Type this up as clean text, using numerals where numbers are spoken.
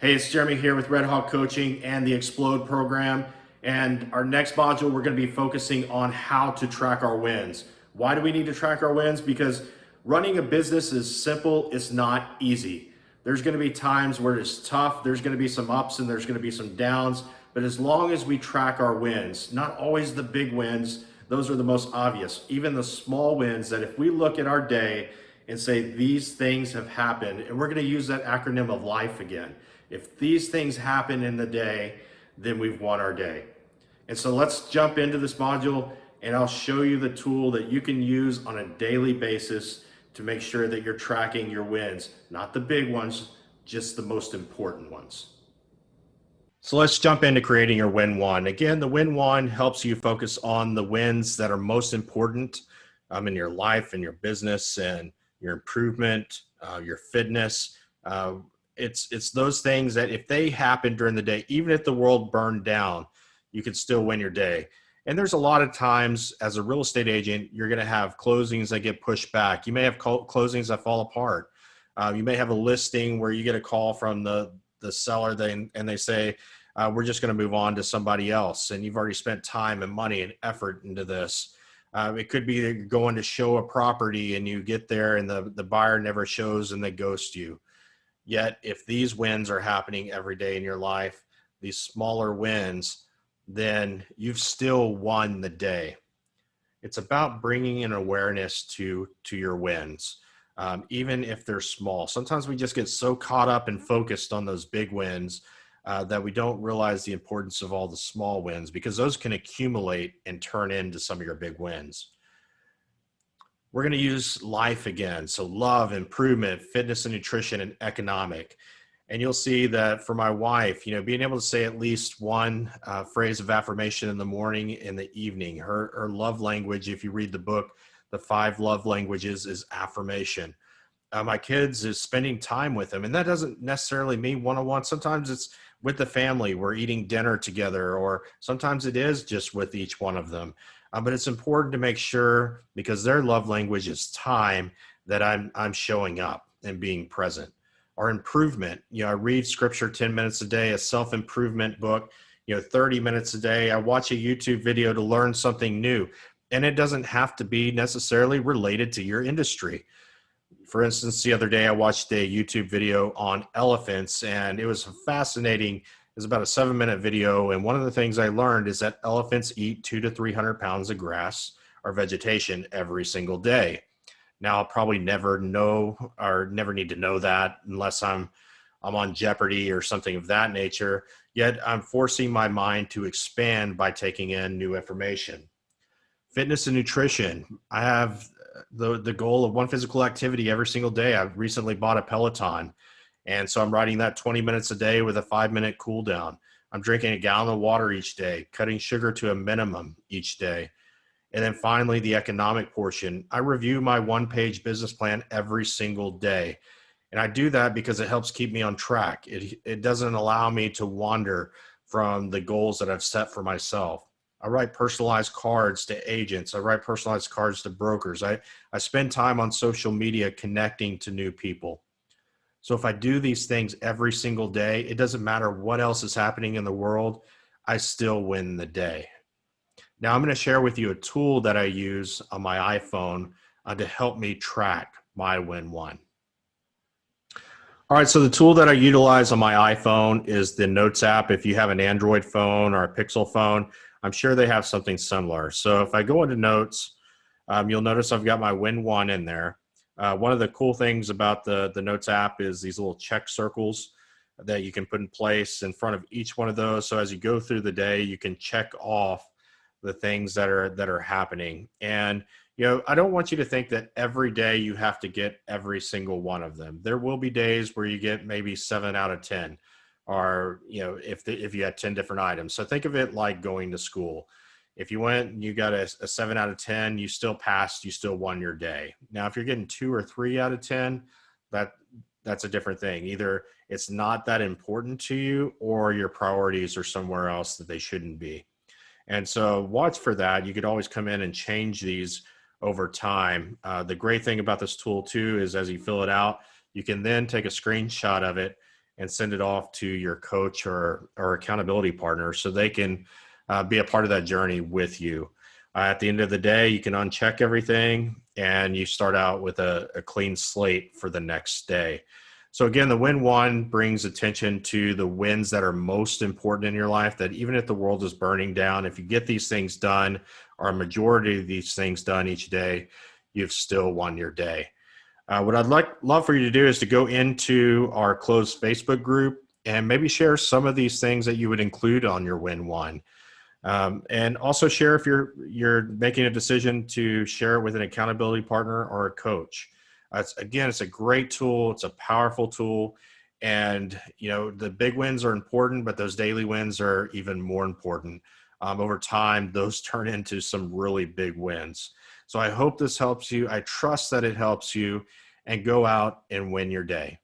Hey, it's Jeremy here with Red Hawk Coaching and the Explode program. And our next module, we're going to be focusing on how to track our wins. Why do we need to track our wins? Because running a business is simple, it's not easy. There's going to be times where it's tough, there's going to be some ups and there's going to be some downs. But as long as we track our wins, not always the big wins, those are the most obvious. Even the small wins that if we look at our day and say these things have happened, and we're going to use that acronym of LIFE again. If these things happen in the day, then we've won our day. And so let's jump into this module and I'll show you the tool that you can use on a daily basis to make sure that you're tracking your wins, not the big ones, just the most important ones. So let's jump into creating your win one. Again, the win one helps you focus on the wins that are most important in your life and your business and your improvement, your fitness. It's those things that if they happen during the day, even if the world burned down, you can still win your day. And there's a lot of times as a real estate agent, you're going to have closings that get pushed back. You may have closings that fall apart. You may have a listing where you get a call from the seller and they say, we're just going to move on to somebody else. And you've already spent time and money and effort into this. It could be that you're going to show a property and you get there and the buyer never shows and they ghost you. Yet, if these wins are happening every day in your life, these smaller wins, then you've still won the day. It's about bringing an awareness to your wins, even if they're small. Sometimes we just get so caught up and focused on those big wins that we don't realize the importance of all the small wins, because those can accumulate and turn into some of your big wins. We're going to use LIFE again. So love, improvement, fitness and nutrition, and economic. And you'll see that for my wife, being able to say at least one phrase of affirmation in the morning, in the evening, her love language, if you read the book, The 5 Love Languages, is affirmation. My kids is spending time with them. And that doesn't necessarily mean one-on-one. Sometimes it's with the family. We're eating dinner together, or sometimes it is just with each one of them. But it's important to make sure, because their love language is time, that I'm showing up and being present. Our improvement, I read scripture 10 minutes a day, a self-improvement book, 30 minutes a day. I watch a YouTube video to learn something new. And it doesn't have to be necessarily related to your industry. For instance, the other day I watched a YouTube video on elephants, and it was fascinating. It was about a 7-minute video. And one of the things I learned is that elephants eat 200 to 300 pounds of grass or vegetation every single day. Now, I'll probably never know or never need to know that unless I'm on Jeopardy or something of that nature. Yet I'm forcing my mind to expand by taking in new information. Fitness and nutrition. I have the goal of one physical activity every single day. I've recently bought a Peloton. And so I'm riding that 20 minutes a day with a 5-minute cool down. I'm drinking a gallon of water each day, cutting sugar to a minimum each day. And then finally, the economic portion. I review my 1-page business plan every single day. And I do that because it helps keep me on track. It doesn't allow me to wander from the goals that I've set for myself. I write personalized cards to agents. I write personalized cards to brokers. I spend time on social media connecting to new people. So if I do these things every single day, it doesn't matter what else is happening in the world, I still win the day. Now I'm going to share with you a tool that I use on my iPhone to help me track my win one. All right, so the tool that I utilize on my iPhone is the Notes app. If you have an Android phone or a Pixel phone, I'm sure they have something similar. So if I go into Notes, you'll notice I've got my win one in there. One of the cool things about the Notes app is these little check circles that you can put in place in front of each one of those. So as you go through the day, you can check off the things that are happening. And, I don't want you to think that every day you have to get every single one of them. There will be days where you get maybe 7 out of 10, or, if you had 10 different items. So think of it like going to school. If you went and you got a 7 out of 10, you still passed, you still won your day. Now, if you're getting 2 or 3 out of 10, that's a different thing. Either it's not that important to you, or your priorities are somewhere else that they shouldn't be. And so watch for that. You could always come in and change these over time. The great thing about this tool too is as you fill it out, you can then take a screenshot of it and send it off to your coach or accountability partner so they can be a part of that journey with you. At the end of the day, you can uncheck everything and you start out with a clean slate for the next day. So again, the win one brings attention to the wins that are most important in your life, that even if the world is burning down, if you get these things done, or a majority of these things done each day, you've still won your day. What I'd love for you to do is to go into our closed Facebook group and maybe share some of these things that you would include on your win one. And also share if you're making a decision to share it with an accountability partner or a coach. It's a great tool. It's a powerful tool. And, the big wins are important, but those daily wins are even more important. Over time, those turn into some really big wins. So I hope this helps you. I trust that it helps you, and go out and win your day.